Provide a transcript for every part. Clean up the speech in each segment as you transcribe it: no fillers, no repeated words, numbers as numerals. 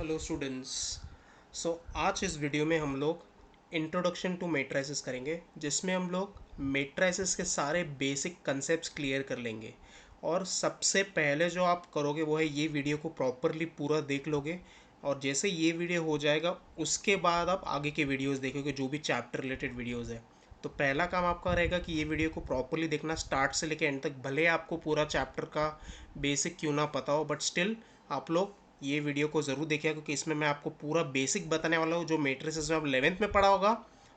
Hello students. आज इस video में हम लोग इंट्रोडक्शन टू मैट्रिसेस करेंगे, जिसमें हम लोग मैट्रिसेस के सारे बेसिक कंसेप्ट्स क्लियर कर लेंगे। और सबसे पहले जो आप करोगे वो है ये वीडियो को प्रॉपरली पूरा देख लोगे, और जैसे ये वीडियो हो जाएगा उसके बाद आप आगे के वीडियोस देखोगे, जो भी चैप्टर रिलेटेड वीडियोस है। तो पहला काम आपका रहेगा कि ये वीडियो को प्रॉपरली देखना स्टार्ट से लेकर एंड तक। भले आपको पूरा चैप्टर का बेसिक क्यों ना पता हो, बट स्टिल आप लोग ये वीडियो को ज़रूर देखिएगा, क्योंकि इसमें मैं आपको पूरा बेसिक बताने वाला हूँ, जो मैट्रिसेस में आप 11th में पढ़ा होगा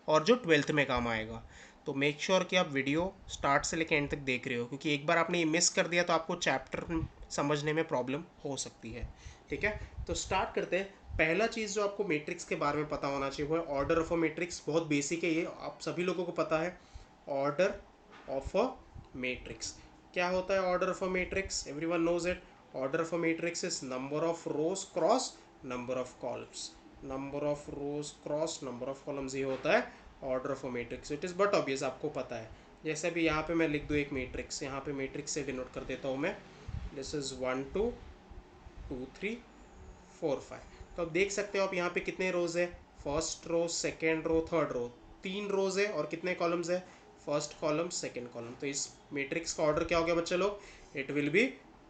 और जो 12th में काम आएगा। तो मेक श्योर कि आप वीडियो स्टार्ट से लेकर एंड तक देख रहे हो, क्योंकि एक बार आपने ये मिस कर दिया तो आपको चैप्टर समझने में प्रॉब्लम हो सकती है। ठीक है, तो स्टार्ट करते हैं। पहला चीज़ जो आपको मैट्रिक्स के बारे में पता होना चाहिए वो है ऑर्डर ऑफ अ मैट्रिक्स। बहुत बेसिक है, ये आप सभी लोगों को पता है। ऑर्डर ऑफ अ मैट्रिक्स क्या होता है? Order of a matrix everyone knows it. Order of a matrix is number of rows cross number of columns. Number of rows cross number of columns, ये होता है order of a matrix. It is but obvious, आपको पता है। जैसे भी यहाँ पे मैं लिख दूँ एक मैट्रिक्स, यहाँ पे मैट्रिक्स से डिनोट कर देता हूँ मैं। This is 1 2 2 3 4 5। तो अब देख सकते हो आप यहाँ पे कितने रोज है? First row, second row, third row. 3 rows है और कितने कॉलम्स है? First column, second column. तो इस मैट्रिक्स का ऑर्डर क्या हो गया बच्चे लोग? It will be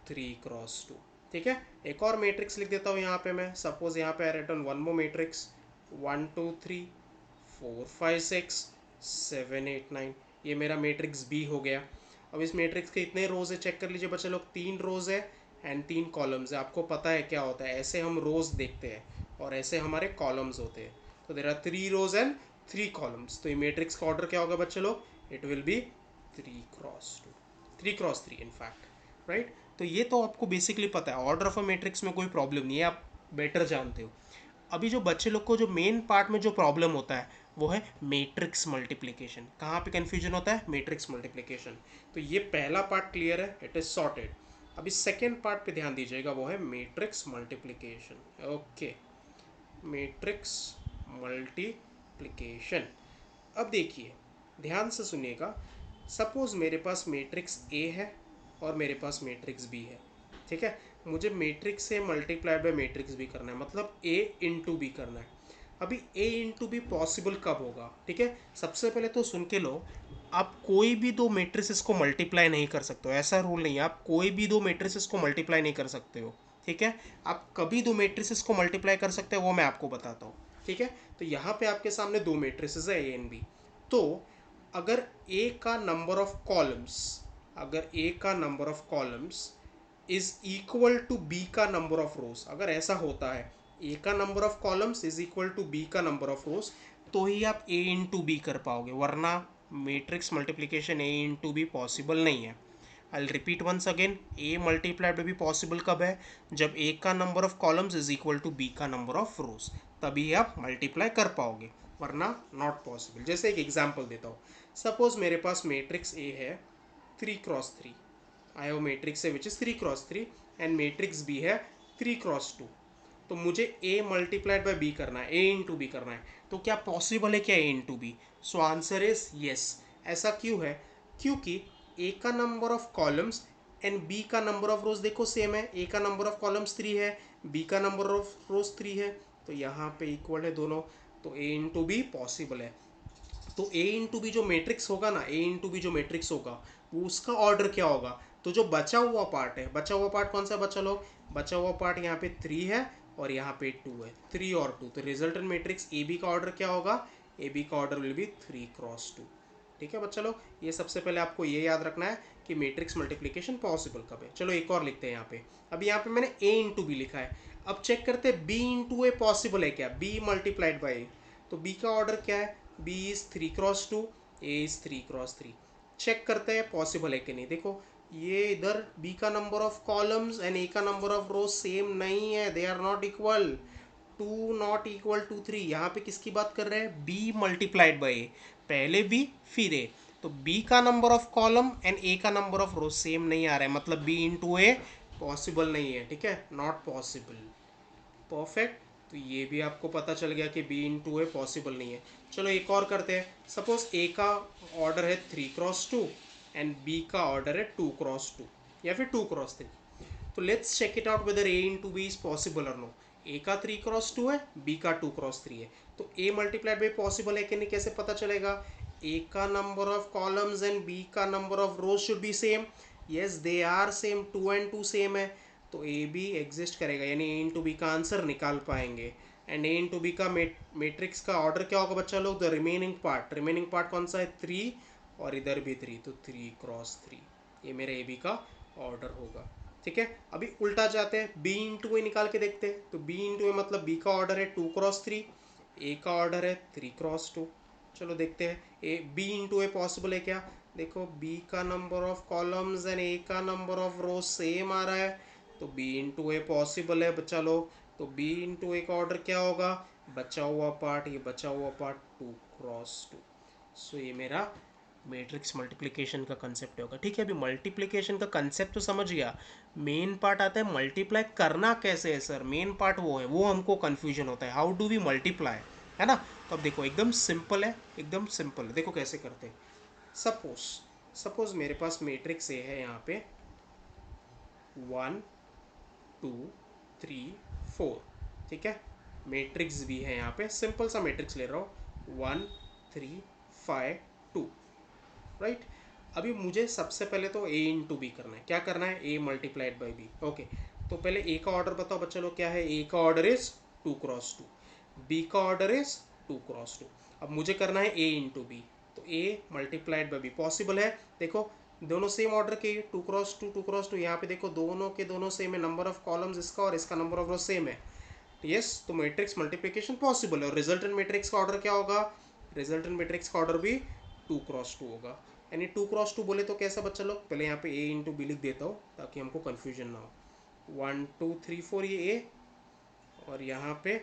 3 × 2। ठीक है, एक और मैट्रिक्स लिख देता हूँ यहाँ पे मैं। सपोज यहाँ पे I written one more matrix, 1 2 3 4 5 6 7 8 9। ये मेरा मैट्रिक्स बी हो गया। अब इस मैट्रिक्स के इतने रोज है चेक कर लीजिए बच्चे लोग। 3 रोज है एंड 3 कॉलम्स है। आपको पता है क्या होता है, ऐसे हम रोज देखते हैं और ऐसे हमारे कॉलम्स होते हैं। तो there are 3 rows and 3 columns. तो ये मैट्रिक्स का ऑर्डर क्या होगा बच्चे लोग? It will be 3 × 2, 3 × 3 in fact, right. तो ये तो आपको बेसिकली पता है। ऑर्डर ऑफ अ मैट्रिक्स में कोई प्रॉब्लम नहीं है, आप बेटर जानते हो। अभी जो बच्चे लोग को जो मेन पार्ट में जो प्रॉब्लम होता है वो है मैट्रिक्स मल्टीप्लिकेशन। कहाँ पे कन्फ्यूजन होता है? Matrix multiplication. तो ये पहला पार्ट क्लियर है, इट इज सॉर्टेड। अभी सेकेंड पार्ट पे ध्यान दीजिएगा, वो है matrix multiplication. Okay, matrix multiplication. अब देखिए, ध्यान से सुनिएगा। सपोज मेरे पास मैट्रिक्स ए है और मेरे पास मैट्रिक्स बी है। ठीक है, मुझे मैट्रिक्स से मल्टीप्लाइड बाय मैट्रिक्स भी करना है, मतलब ए इंटू बी करना है। अभी ए इंटू बी पॉसिबल कब होगा? ठीक है, सबसे पहले तो सुन के लो। आप कोई भी दो मैट्रिसेस को मल्टीप्लाई नहीं कर सकते हो, ऐसा रूल नहीं है। आप कोई भी दो मैट्रिसेस को मल्टीप्लाई नहीं कर सकते हो। ठीक है, आप कभी दो मैट्रिसेस को मल्टीप्लाई कर सकते हो वो मैं आपको बताता हूँ। ठीक है, तो यहाँ पे आपके सामने दो मैट्रिसेस है ए एंड बी। तो अगर ए का नंबर ऑफ कॉलम्स, अगर ए का number of columns is equal to B का नंबर ऑफ रोज, अगर ऐसा होता है ए का number of columns is equal to B का नंबर ऑफ रोज, तो ही आप ए इंटू बी कर पाओगे, वरना matrix multiplication A into B possible नहीं है। I repeat once again, A multiplied में भी पॉसिबल कब है? जब ए का number of columns is equal to B का नंबर ऑफ रोज, तभी आप मल्टीप्लाई कर पाओगे, वरना नॉट पॉसिबल। जैसे एक एग्जांपल देता हूँ। सपोज मेरे पास मैट्रिक्स ए है 3 × 3। आई हैव मैट्रिक्स है which is 3 × 3 and matrix B है 3 × 2। तो मुझे ए मल्टीप्लाइड बाय बी करना है, ए इंटू बी करना है। तो क्या पॉसिबल है क्या A into B? So answer is yes. ऐसा क्यों है? क्योंकि ए का number of columns and B का नंबर ऑफ रोज देखो सेम है। ए का नंबर ऑफ कॉलम्स 3 है, बी का नंबर ऑफ रोज 3 है, तो यहाँ पे इक्वल है दोनों। तो ए इंटू बी पॉसिबल है। तो ए इंटू बी जो मैट्रिक्स होगा ना, ए इंटू बी जो मैट्रिक्स होगा, वो उसका ऑर्डर क्या होगा? तो जो बचा हुआ पार्ट है, बचा हुआ पार्ट कौन सा बचा लोग? बचा हुआ पार्ट यहाँ पे 3 है और यहाँ पे 2 है, 3 और 2। तो रिजल्टेंट मैट्रिक्स ए बी का ऑर्डर क्या होगा? ए बी का ऑर्डर विल बी 3 × 2। ठीक है बच्चा लोग, ये सबसे पहले आपको ये याद रखना है कि मैट्रिक्स मल्टीप्लिकेशन पॉसिबल कब है। चलो एक और लिखते हैं यहाँ पे। अब यहाँ पे मैंने ए इंटू बी लिखा है। अब चेक करते हैं बी इंटू ए पॉसिबल है क्या? B multiplied by A. तो बी का ऑर्डर क्या है? B is 3 × 2, A is 3 × 3। Check करते हैं पॉसिबल है कि नहीं। देखो, ये इधर बी का number of columns and A का नंबर ऑफ रोज सेम नहीं है, they are not equal. 2 not equal to 3। यहाँ पे किसकी बात कर रहे हैं? B multiplied by A. पहले बी फिर ए। तो बी का number of column and A का नंबर ऑफ रोज सेम नहीं आ रहा है, मतलब बी इंटू ए पॉसिबल नहीं है। ठीक है, नॉट पॉसिबल। परफेक्ट। तो ये भी आपको पता चल गया कि बी इंटू ए पॉसिबल नहीं है। चलो एक और करते हैं। सपोज ए का ऑर्डर है 3 × 2 एंड बी का ऑर्डर है 2 × 2 या फिर 2 × 3। तो let's check it out whether A into B is possible और नो। ए का 3x2 है, बी का 2x3 है, तो ए मल्टीप्लाइड बाई पॉसिबल है कि नहीं, कैसे पता चलेगा? ए का number of columns and B का number of rows should be same. Yes they are same, 2 and 2 same है, तो ए बी एग्जिस्ट करेगा, यानी ए इंटू बी का आंसर निकाल पाएंगे। एंड ए इंटू बी का मैट्रिक्स का ऑर्डर क्या होगा बच्चा लोग? द रिमेनिंग पार्ट कौन सा है? 3, और इधर भी 3, तो 3x3, ये मेरे ए बी का ऑर्डर होगा। ठीक है, अभी उल्टा जाते हैं, बी इंटू ए निकाल के देखते हैं। तो बी इंटू ए मतलब बी का ऑर्डर है 2x3, ए का ऑर्डर है 3x2। चलो देखते हैं A B into A possible है क्या? देखो बी का number of columns and A का नंबर ऑफ रोज सेम आ रहा है, तो बी इंटू ए पॉसिबल है बच्चा लोग। तो बी इंटू ए का ऑर्डर क्या होगा? बचा हुआ पार्ट, ये बचा हुआ पार्ट 2x2। सो ये मेरा मैट्रिक्स मल्टीप्लिकेशन का कंसेप्ट होगा। ठीक है, अभी मल्टीप्लिकेशन का कंसेप्ट तो समझ गया, मेन पार्ट आता है मल्टीप्लाई करना कैसे है सर, मेन पार्ट वो है, वो हमको कन्फ्यूजन होता है, हाउ डू वी मल्टीप्लाई, है ना। तो अब देखो एकदम सिंपल है, एकदम सिंपल है, देखो कैसे करते हैं। सपोज सपोज मेरे पास मैट्रिक्स ए है यहाँ पे 1 2 3 4, ठीक है। मैट्रिक्स भी है यहाँ पे, सिंपल सा मैट्रिक्स ले रहा हूँ 1 3 5 2, राइट। अभी मुझे सबसे पहले तो ए इंटू बी करना है, क्या करना है? ए मल्टीप्लाइड बाई बी। ओके, तो पहले ए का ऑर्डर बताओ बच्चा लोग क्या है? ए का ऑर्डर इज 2x2, बी का ऑर्डर इज 2x2। अब मुझे करना है ए इंटू बी, तो ए मल्टीप्लाइड बाई बी पॉसिबल है। देखो दोनों सेम ऑर्डर के, 2x2 यहाँ पे देखो दोनों के दोनों सेम है, नंबर ऑफ कॉलम्स इसका और इसका नंबर ऑफ रो सेम है। यस, तो मैट्रिक्स मल्टीप्लिकेशन पॉसिबल है। और रिजल्टेंट मैट्रिक्स का ऑर्डर क्या होगा? रिजल्टेंट मैट्रिक्स का ऑर्डर भी 2x2 होगा। यानी 2x2 बोले तो कैसा बच्चा लोग? पहले यहाँ पे ए इंटू बी लिख देता हूँ ताकि हमको कन्फ्यूजन ना हो। 1 2 3 4 ये ए, और यहाँ पे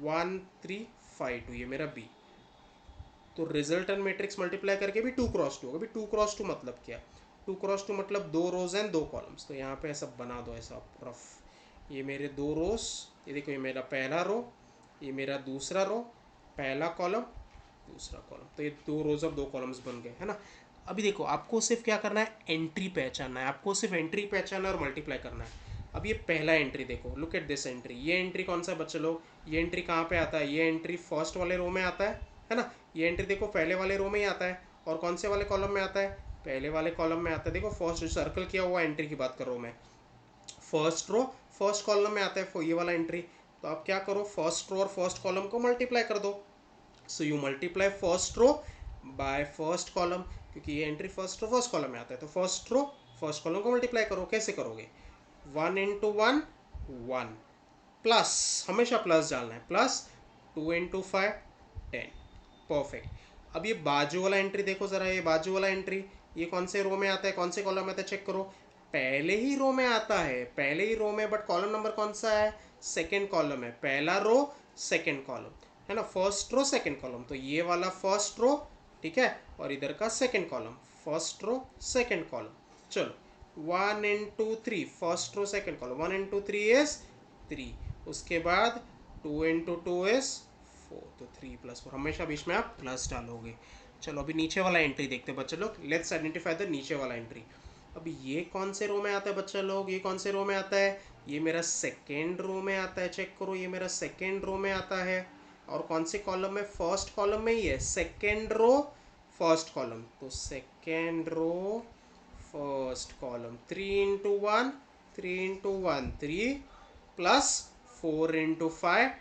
1 3 5 2 ये मेरा बी। तो रिजल्टेंट मैट्रिक्स मल्टीप्लाई करके भी 2x2 होगा। अभी 2x2 मतलब क्या? 2x2 मतलब 2 रोज एंड 2 कॉलम्स। तो यहाँ पे ऐसा बना दो, ऐसा रफ, ये मेरे 2 रोज, ये देखो ये मेरा पहला रो, ये मेरा दूसरा रो, पहला कॉलम दूसरा कॉलम, तो ये 2 रोज और 2 कॉलम्स बन गए, है ना। अभी देखो आपको सिर्फ क्या करना है? एंट्री पहचानना है, आपको सिर्फ एंट्री पहचानना है और मल्टीप्लाई करना है। अब ये पहला एंट्री देखो, लुक एट दिस एंट्री, ये एंट्री कौन सा है बच्चे लोग? ये एंट्री कहाँ पे आता है? ये एंट्री फर्स्ट वाले रो में आता है ना। ये एंट्री देखो पहले वाले रो में ही आता है, और कौन से वाले कॉलम में आता है? पहले वाले कॉलम में आता है। देखो फर्स्ट सर्कल किया हुआ एंट्री की बात कर रहा हूँ मैं, फर्स्ट रो फर्स्ट कॉलम में आता है ये वाला एंट्री। तो आप क्या करो? फर्स्ट रो और फर्स्ट कॉलम को मल्टीप्लाई कर दो। So you multiply first row by first column, क्योंकि ये entry first row first column में आता है, तो फर्स्ट रो फर्स्ट कॉलम को मल्टीप्लाई करो। कैसे करोगे? 1 इंटू 1 1, प्लस, हमेशा प्लस डालना है, प्लस 2 इंटू 5 10, परफेक्ट। अब ये बाजू वाला एंट्री देखो ज़रा, ये बाजू वाला एंट्री ये कौन से रो में आता है, कौन से कॉलम में आता है? चेक करो, पहले ही रो में आता है, पहले ही रो में, बट कॉलम नंबर कौन सा है? सेकेंड कॉलम है, पहला रो सेकेंड कॉलम, है ना। फर्स्ट रो सेकेंड कॉलम, तो ये वाला फर्स्ट रो, ठीक है, और इधर का second column, first row second column. चलो 1 into 3, first row second column, 1 into 3 is 3, उसके बाद 2 इंटू 2 इज 4, तो 3 प्लस 4, हमेशा बीच में आप प्लस डालोगे। चलो अभी नीचे वाला एंट्री देखते हैं बच्चे लोग, लेट्स आइडेंटिफाई द नीचे वाला एंट्री। अभी ये कौन से रो में आता है बच्चा लोग? ये कौन से रो में आता है? ये मेरा सेकेंड रो में आता है, चेक करो, ये मेरा सेकेंड रो में आता है। और कौन से कॉलम में? फर्स्ट कॉलम में ही है, सेकेंड रो फर्स्ट कॉलम, तो second row first column, 3 into 1 3 into 1 3, plus 4 into 5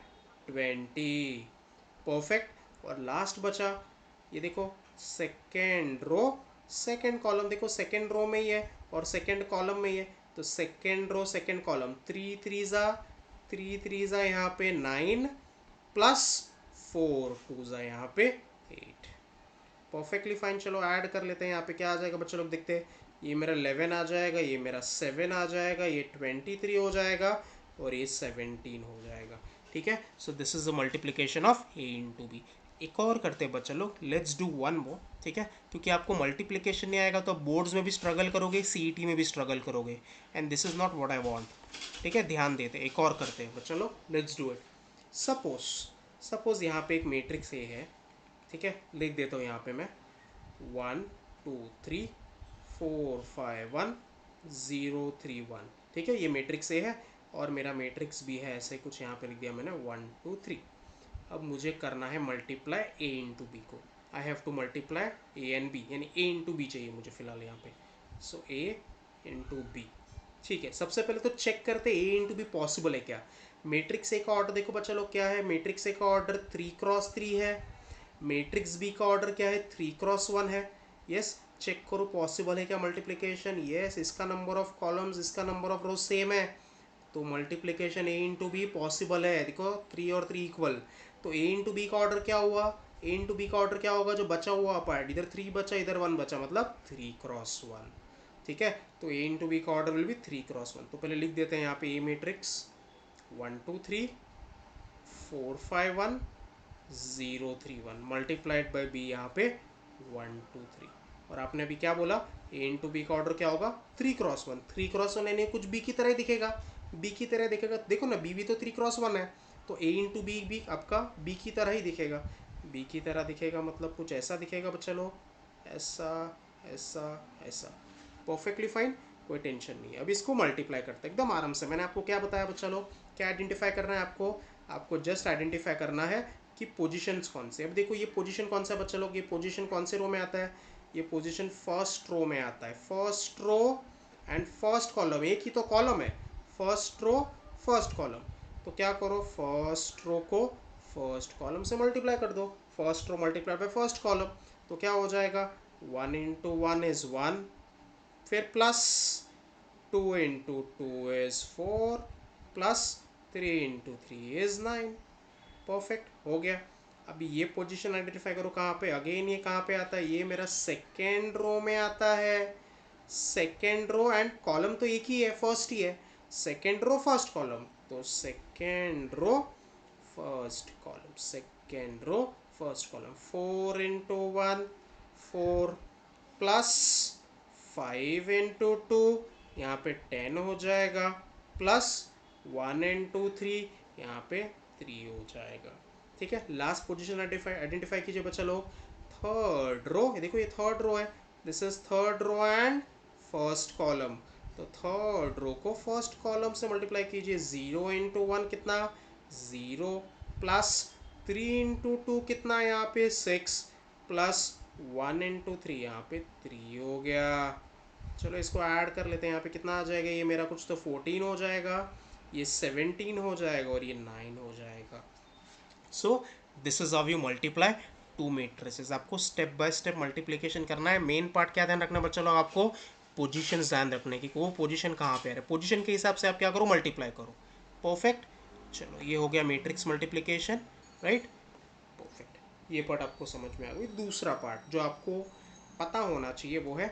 20, perfect. और लास्ट बचा, ये देखो सेकेंड रो सेकेंड कॉलम, देखो सेकेंड रो में ही है और सेकेंड कॉलम में ही है, तो सेकेंड रो सेकेंड कॉलम, 3 3 ज़ा यहाँ पे 9, प्लस 4 2 ज़ा यहाँ पे 8, परफेक्टली फाइन। चलो ऐड कर लेते हैं, यहाँ पे क्या आ जाएगा बच्चों लोग देखते हैं। ये मेरा 11 आ जाएगा, ये मेरा 7 आ जाएगा, ये 23 हो जाएगा, और ये 17 हो जाएगा। ठीक है, so this is the multiplication of A into B. एक और करते हैं बच्चा लोग, लेट्स डू वन मोर, ठीक है, क्योंकि आपको मल्टीप्लिकेशन नहीं आएगा तो बोर्ड्स में भी स्ट्रगल करोगे, सीईटी में भी स्ट्रगल करोगे, and this is not what I want. ठीक है, ध्यान देते एक और करते हैं बच्चा लोग, लेट्स डू इट। सपोज यहाँ पे एक मैट्रिक्स ए है, ठीक है, लिख देता हूँ यहाँ पे मैं 1 2 3 4 5 1 0 3 1, ठीक है, ये मैट्रिक्स ए है। और मेरा मैट्रिक्स भी है ऐसे कुछ, यहाँ पे लिख दिया मैंने 1 2 3। अब मुझे करना है मल्टीप्लाई ए इंटू बी को। I have to multiply A and B, यानी ए इंटू बी चाहिए मुझे फिलहाल यहाँ पे। सो ए इंटू बी, ठीक है। सबसे पहले तो चेक करते ए इंटू बी पॉसिबल है क्या। मैट्रिक्स ए का ऑर्डर देखो बच्चा लोग क्या है, मैट्रिक्स ए का ऑर्डर 3x3 है, मैट्रिक्स बी का ऑर्डर क्या है 3x1 है। यस, चेक करो पॉसिबल है क्या मल्टीप्लिकेशन। यस, इसका नंबर ऑफ कॉलम्स इसका नंबर ऑफ रोज सेम है, तो multiplication A into B possible है। देखो 3 और 3 इक्वल, तो ए इंटू बी का ऑर्डर क्या हुआ, ए इंटू बी का ऑर्डर क्या होगा, जो बचा हुआ पार्ट, इधर 3 बचा इधर 1 बचा, मतलब 3x1, ठीक है। तो ए इंटू बी का ऑर्डर विल बी 3x1। तो पहले लिख देते हैं यहाँ पे ए मैट्रिक्स 1 2 3 4 5 1 0 3 1 मल्टीप्लाइड बाई बी यहाँ पे 1 2 3। और आपने अभी क्या बोला, ए इंटू बी का ऑर्डर क्या होगा 3x1। 3x1 यानी कुछ बी की तरह दिखेगा, बी की तरह दिखेगा। देखो ना बी भी तो 3x1 है, तो ए इंटू बी भी आपका बी की तरह ही दिखेगा। बी की तरह दिखेगा मतलब कुछ ऐसा दिखेगा बच्चा लोग, ऐसा ऐसा ऐसा, परफेक्टली फाइन, कोई टेंशन नहीं है। अब इसको मल्टीप्लाई करते हैं एकदम आराम से। मैंने आपको क्या बताया बच्चा लोग, क्या आइडेंटिफाई करना है आपको, आपको जस्ट आइडेंटिफाई करना है कि पोजीशंस कौन से। अब देखो ये पोजीशन कौन सा है बच्चा लोग, ये पोजीशन कौन से रो में आता है, ये पोजीशन फर्स्ट रो में आता है। First row and first column, एक ही तो कॉलम है, फर्स्ट रो फर्स्ट कॉलम। तो क्या करो, फर्स्ट रो को फर्स्ट कॉलम से मल्टीप्लाई कर दो, first row multiply by first column. तो क्या हो जाएगा 1 इंटू 1 इज 1, फिर plus 2 into 2 is 4, plus 3 into 3 is 9। Perfect हो गया। अभी ये पोजीशन आइडेंटिफाई करो कहाँ पे, अगेन ये कहाँ पे आता है, ये मेरा सेकेंड रो में आता है। सेकेंड रो एंड कॉलम तो एक ही है, फर्स्ट ही है, सेकेंड रो फर्स्ट कॉलम, तो second row first column, second row first column. 4 into 1 4, plus 5 into 2, यहाँ पे 10 हो जाएगा, प्लस 1 इंटू 3, यहाँ पे 3 हो जाएगा, ठीक है। लास्ट पोजीशन आइडेंटिफाई कीजिए बच्चा लोग, थर्ड रो, देखो ये थर्ड रो है, this is third row and first column. तो थर्ड रो को फर्स्ट कॉलम से मल्टीप्लाई कीजिए, 0 इंटू 1 कितना 0, प्लस 3 इंटू 2 कितना यहाँ पे 6, प्लस 1 इंटू 3 यहाँ पे 3 हो गया। चलो इसको ऐड कर लेते हैं, यहाँ पे कितना आ जाएगा, ये मेरा कुछ तो 14 हो जाएगा, ये 17 हो जाएगा और ये 9 हो जाएगा। सो this is how you multiply two matrices. आपको स्टेप बाय स्टेप मल्टीप्लिकेशन करना है। मेन पार्ट क्या ध्यान रखना बच्चा लोग, आपको पोजीशन ध्यान रखने की, वो पोजीशन कहाँ पे आ रहा है, पोजीशन के हिसाब से आप क्या करो मल्टीप्लाई करो। परफेक्ट, चलो ये हो गया मैट्रिक्स मल्टीप्लिकेशन, राइट। परफेक्ट, ये पार्ट आपको समझ में आ गई। दूसरा पार्ट जो आपको पता होना चाहिए वो है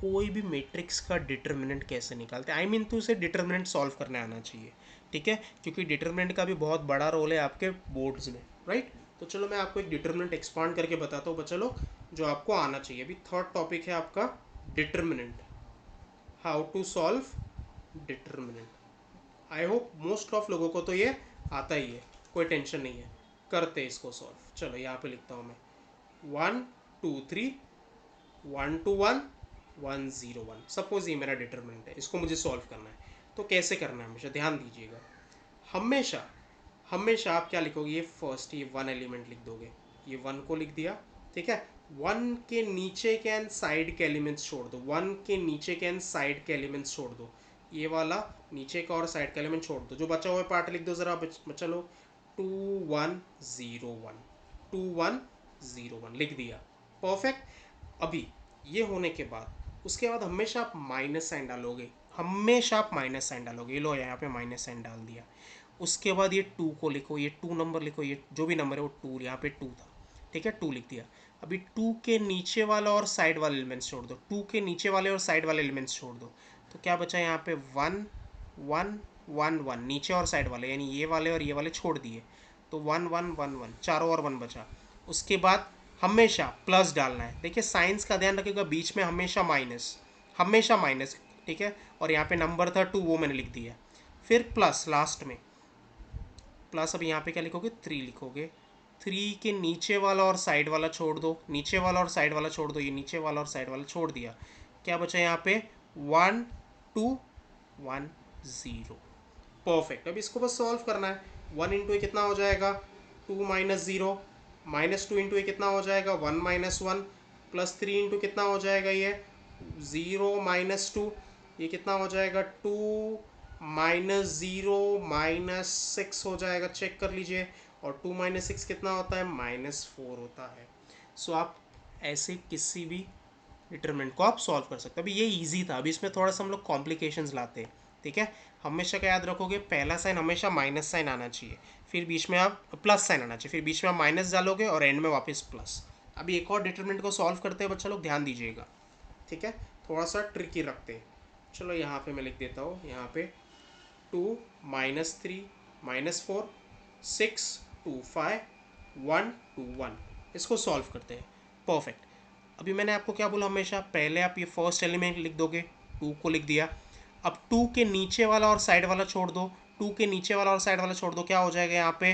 कोई भी मैट्रिक्स का डिटर्मिनेंट कैसे निकालते हैं। आई मीन तो उसे डिटर्मिनेंट सॉल्व करने आना चाहिए, ठीक है, क्योंकि डिटर्मिनेंट का भी बहुत बड़ा रोल है आपके बोर्ड्स में, राइट। तो चलो मैं आपको एक डिटर्मिनेंट एक्सपांड करके बताता हूँ बच्चा लोग, जो आपको आना चाहिए। अभी थर्ड टॉपिक है आपका determinant, how to solve determinant. I hope most of लोगों को तो ये आता ही है, कोई टेंशन नहीं है, करते इसको सॉल्व। चलो यहाँ पे लिखता हूँ मैं 1 2 3 1 2 1 1 0 1। सपोज ये मेरा डिटर्मिनेंट है, इसको मुझे सॉल्व करना है। तो कैसे करना है, हमेशा ध्यान दीजिएगा, हमेशा हमेशा आप क्या लिखोगे, ये फर्स्ट ये 1 एलिमेंट लिख दोगे, ये 1 को लिख दिया, ठीक है। 1 के नीचे के एंड साइड के एलिमेंट्स छोड़ दो, 1 के नीचे के एंड साइड के एलिमेंट्स छोड़ दो, ये वाला नीचे का और साइड का एलिमेंट छोड़ दो, जो बचा हुआ पार्ट लिख दो ज़रा बच्चा लोग। 2 1 0 1 2 1 0 1 लिख दिया, परफेक्ट। अभी ये होने के बाद उसके बाद हमेशा आप माइनस साइन डालोगे, हमेशा आप माइनस साइन डालोगे। ये लो यहाँ पे माइनस साइन डाल दिया। उसके बाद ये 2 को लिखो, ये 2 नंबर लिखो, ये जो भी नंबर है वो 2, यहाँ पे 2 था, ठीक है, 2 लिख दिया। अभी 2 के नीचे वाला और साइड वाले एलिमेंट्स छोड़ दो, 2 के नीचे वाले और साइड वाले एलिमेंट्स छोड़ दो। तो क्या बचा यहाँ पे 1 1 1 1, नीचे और साइड वाले यानी ये वाले और ये वाले छोड़ दिए, तो 1 1 1 1, चारों और 1 बचा। उसके बाद हमेशा प्लस डालना है, देखिए साइंस का ध्यान रखिएगा, बीच में हमेशा माइनस, हमेशा माइनस, ठीक है। और यहाँ पे नंबर था 2, वो मैंने लिख दिया, फिर प्लस लास्ट में प्लस। अब यहाँ पे क्या लिखोगे 3 लिखोगे, 3 के नीचे वाला और साइड वाला छोड़ दो, नीचे वाला और साइड वाला छोड़ दो, ये नीचे वाला और साइड वाला छोड़ दिया। क्या बचा यहाँ पे 1 2 1 0, परफेक्ट। अब इसको बस सॉल्व करना है। 1 इंटू ए कितना हो जाएगा, 2 माइनस 0, माइनस 2 इंटू ए कितना हो जाएगा, 1 माइनस 1, प्लस 3 इंटू कितना हो जाएगा ये 0 माइनस 2, ये कितना हो जाएगा 2 माइनस 0 माइनस 6 हो जाएगा, चेक कर लीजिए। और 2 माइनस 6 कितना होता है, -4 होता है। सो आप ऐसे किसी भी डिटरमिनेंट को आप सॉल्व कर सकते हो। अभी ये इजी था, अभी इसमें थोड़ा सा हम लोग कॉम्प्लिकेशंस लाते हैं, ठीक है। हमेशा क्या याद रखोगे, पहला साइन हमेशा माइनस साइन आना चाहिए, फिर बीच में आप प्लस साइन आना चाहिए, फिर बीच में आप माइनस डालोगे और एंड में वापस प्लस। अभी एक और डिटरमिनेंट को सॉल्व करते हैं बच्चा लोग, ध्यान दीजिएगा, ठीक है। थोड़ा सा ट्रिकी रखते हैं। चलो यहाँ पे मैं लिख देता हूँ, यहाँ पे 2 माइनस 3 माइनस 4 6 2 5 1 2 1, इसको सॉल्व करते हैं। परफेक्ट। अभी मैंने आपको क्या बोला, हमेशा पहले आप ये फर्स्ट एलिमेंट लिख दोगे, 2 को लिख दिया। अब 2 के नीचे वाला और साइड वाला छोड़ दो, 2 के नीचे वाला और साइड वाला छोड़ दो, क्या हो जाएगा यहाँ पे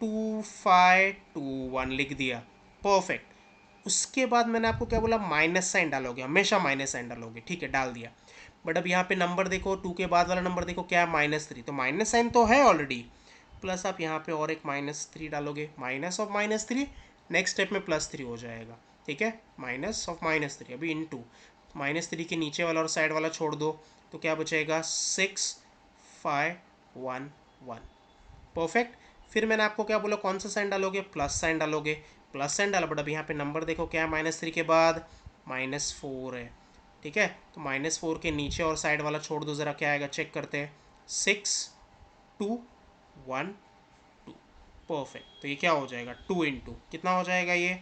2 5 2 1 लिख दिया। परफेक्ट। उसके बाद मैंने आपको क्या बोला, माइनस साइन डालोगे, हमेशा माइनस साइन डालोगे, ठीक है, डाल दिया। बट अब यहाँ पे नंबर देखो, 2 के बाद वाला नंबर देखो क्या है, -3, तो माइनस साइन तो है ऑलरेडी, प्लस आप यहाँ पे और एक -3 डालोगे, माइनस ऑफ -3, नेक्स्ट स्टेप में +3 हो जाएगा, ठीक है, माइनस ऑफ -3। अभी इनटू -3 के नीचे वाला और साइड वाला छोड़ दो, तो क्या बचेगा 6 5 1 1। परफेक्ट। फिर मैंने आपको क्या बोला, कौन सा साइन डालोगे, प्लस साइन डालोगे, प्लस साइन डाला। बट अब यहाँ पे नंबर देखो क्या है, -3 के बाद -4 है, ठीक है। तो -4 के नीचे और साइड वाला छोड़ दो, ज़रा क्या आएगा चेक करते हैं, 6 2 1 2। परफेक्ट। तो ये क्या हो जाएगा, 2 इंटू कितना हो जाएगा, ये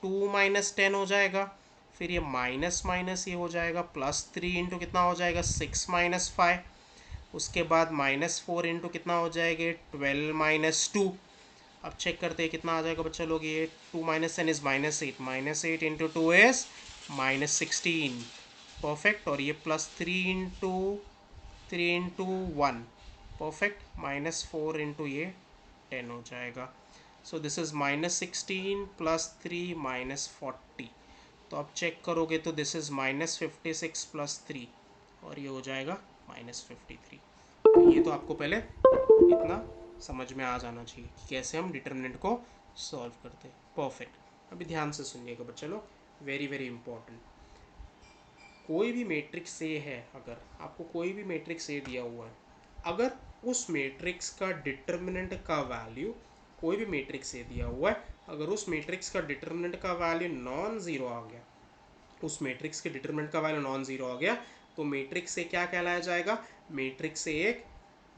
2 माइनस 10 हो जाएगा। फिर ये माइनस माइनस ये हो जाएगा, +3 इंटू कितना हो जाएगा, 6 माइनस 5। उसके बाद -4 इंटू कितना हो जाएगा, 12 माइनस 2। अब चेक करते हैं कितना आ जाएगा बच्चा लोग, ये 2 minus 10 is -8, -8 into 2 is -16। Perfect. और ये +3 इंटू 1, परफेक्ट, -4 इंटू ये 10 हो जाएगा। So this is -16 +3 -40। तो आप चेक करोगे तो दिस इज़ -56 +3, और ये हो जाएगा -53। तो ये तो आपको पहले इतना समझ में आ जाना चाहिए कि कैसे हम डिटर्मिनेंट को सॉल्व करते हैं। परफेक्ट। अभी ध्यान से सुनिएगा बच्चे लोग, वेरी वेरी इंपॉर्टेंट। कोई भी मैट्रिक्स ए है, अगर आपको कोई भी मैट्रिक्स ए दिया हुआ है, अगर उस मैट्रिक्स का डिटर्मिनेंट का वैल्यू, कोई भी मैट्रिक्स ए दिया हुआ है, अगर उस मैट्रिक्स का डिटर्मिनेंट का वैल्यू नॉन ज़ीरो आ गया, उस मैट्रिक्स के डिटरमिनेंट का वैल्यू नॉन ज़ीरो आ गया, तो मैट्रिक्स ए क्या कहलाया जाएगा, मैट्रिक्स ए एक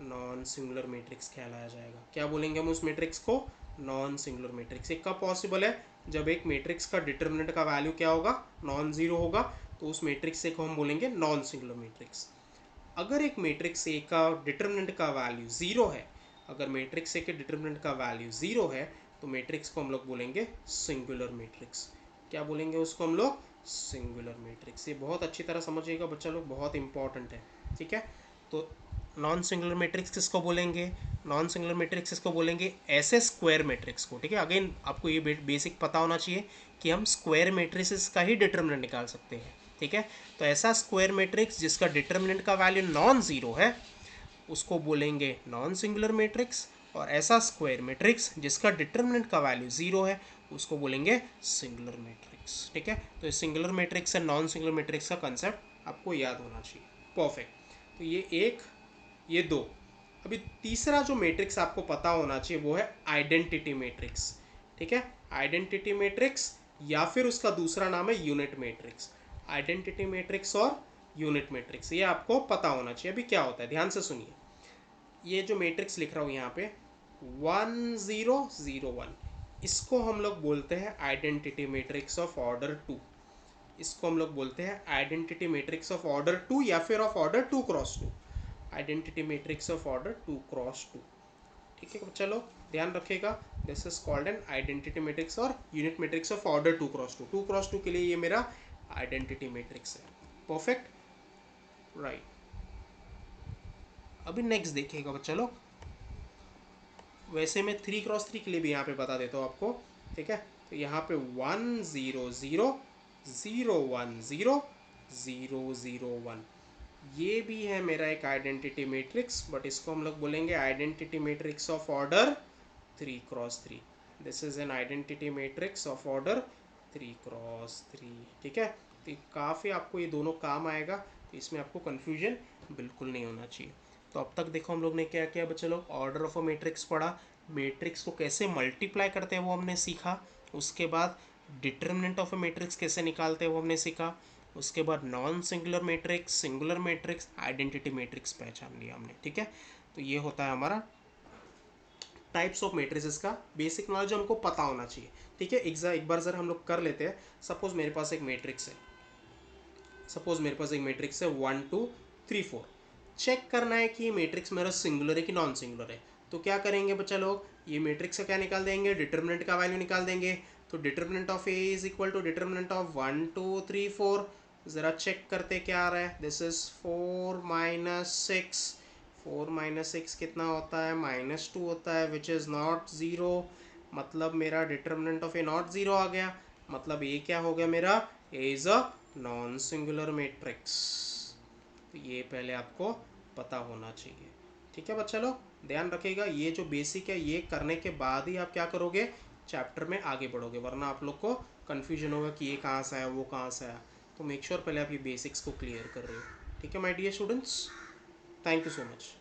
नॉन सिंगुलर मैट्रिक्स कहलाया जाएगा। क्या बोलेंगे हम उस मैट्रिक्स को, नॉन सिंगुलर मैट्रिक्स। एक कब पॉसिबल है, जब एक मैट्रिक्स का डिटरमिनेंट का वैल्यू क्या होगा, नॉन ज़ीरो होगा, तो उस मैट्रिक्स ए को हम बोलेंगे नॉन सिंगुलर मैट्रिक्स। अगर एक मैट्रिक्स ए का डिटरमिनेंट का वैल्यू ज़ीरो है, अगर मैट्रिक्स ए के डिटरमिनेंट का वैल्यू ज़ीरो है, तो मैट्रिक्स को हम लोग बोलेंगे सिंगुलर मैट्रिक्स। क्या बोलेंगे उसको हम लोग, सिंगुलर मैट्रिक्स। ये बहुत अच्छी तरह समझिएगा बच्चा लोग, बहुत इंपॉर्टेंट है, ठीक है। तो नॉन सिंगुलर मैट्रिक्स किसको बोलेंगे, नॉन सिंगुलर मैट्रिक्स किसको बोलेंगे, ऐसे स्क्वायर मैट्रिक्स को, ठीक है। अगेन आपको ये बेसिक पता होना चाहिए कि हम स्क्वायर मैट्रिसेस का ही डिटरमिनेंट निकाल सकते हैं, ठीक है। तो ऐसा स्क्वायर मैट्रिक्स जिसका डिटरमिनेंट का वैल्यू नॉन ज़ीरो है, उसको बोलेंगे नॉन सिंगुलर मैट्रिक्स। और ऐसा स्क्वायर मैट्रिक्स जिसका डिटरमिनेंट का वैल्यू ज़ीरो है, उसको बोलेंगे सिंगुलर मैट्रिक्स, ठीक है। तो इस सिंगुलर मैट्रिक्स और नॉन सिंगुलर मैट्रिक्स का कंसेप्ट आपको याद होना चाहिए। परफेक्ट। तो ये एक, ये दो। अभी तीसरा जो मैट्रिक्स आपको पता होना चाहिए वो है आइडेंटिटी मैट्रिक्स, ठीक है। आइडेंटिटी मैट्रिक्स या फिर उसका दूसरा नाम है यूनिट मैट्रिक्स। आइडेंटिटी मैट्रिक्स और यूनिट मैट्रिक्स, ये आपको पता होना चाहिए। अभी क्या होता है, ध्यान से सुनिए। ये जो मैट्रिक्स लिख रहा हूँ यहाँ पे 1 0 0 1, इसको हम लोग बोलते हैं आइडेंटिटी मैट्रिक्स ऑफ ऑर्डर 2। इसको हम लोग बोलते हैं आइडेंटिटी मैट्रिक्स ऑफ ऑर्डर 2 या फिर of order 2 cross 2। Identity matrix of order 2 cross 2, ठीक है। चलो ध्यान रखिएगा, this is called an identity matrix और unit matrix of order 2 cross 2। 2 cross 2 के लिए ये मेरा आइडेंटिटी मैट्रिक्स है। Perfect, right. अभी नेक्स्ट देखिएगा बच्चा लोग, वैसे मैं 3 क्रॉस 3 के लिए भी यहाँ पे बता देता हूँ आपको, ठीक है। तो यहाँ पे 1 0 0 0 1 0 0 0 1, ये भी है मेरा एक आइडेंटिटी मैट्रिक्स, बट इसको हम लोग बोलेंगे identity matrix of order 3x3। This is an identity matrix of order 3x3। ठीक है, तो काफ़ी आपको ये दोनों काम आएगा, तो इसमें आपको कन्फ्यूजन बिल्कुल नहीं होना चाहिए। तो अब तक देखो हम लोग ने क्या किया बच्चे लोग, ऑर्डर ऑफ अ मैट्रिक्स पढ़ा, मैट्रिक्स को कैसे मल्टीप्लाई करते हैं वो हमने सीखा, उसके बाद डिटर्मिनेंट ऑफ अ मैट्रिक्स कैसे निकालते हैं वो हमने सीखा, उसके बाद non singular matrix, singular matrix, identity matrix पहचान लिया हमने। ठीक है, तो ये होता है हमारा टाइप्स ऑफ मैट्रिसेस का बेसिक नॉलेज, हमको पता होना चाहिए। ठीक है, एक बार सर हम लोग कर लेते हैं। सपोज मेरे पास एक मैट्रिक्स है, सपोज मेरे पास एक मैट्रिक्स है 1 2 3 4। चेक करना है कि ये मैट्रिक्स मेरा सिंगुलर है कि नॉन सिंगुलर है। तो क्या करेंगे बच्चा लोग, ये मैट्रिक्स का क्या निकाल देंगे, डिटर्मिनेंट का वैल्यू निकाल देंगे। तो determinant of A is equal to determinant of 1 2 3 4। ज़रा चेक करते क्या आ रहा है, दिस इज 4 माइनस 6। 4 माइनस 6 कितना होता है, -2 होता है, विच इज़ नॉट ज़ीरो। मतलब मेरा determinant of A not zero आ गया, मतलब ये क्या हो गया मेरा, A is a non singular matrix. तो ये पहले आपको पता होना चाहिए। ठीक है बच्चा लोग, ध्यान रखिएगा, ये जो बेसिक है ये करने के बाद ही आप क्या करोगे, चैप्टर में आगे बढ़ोगे, वरना आप लोग को कन्फ्यूजन होगा कि ये कहाँ से आया वो कहाँ से आया। तो मेक श्योर पहले आप ये बेसिक्स को क्लियर कर रहे हो। ठीक है my dear students, thank you so much.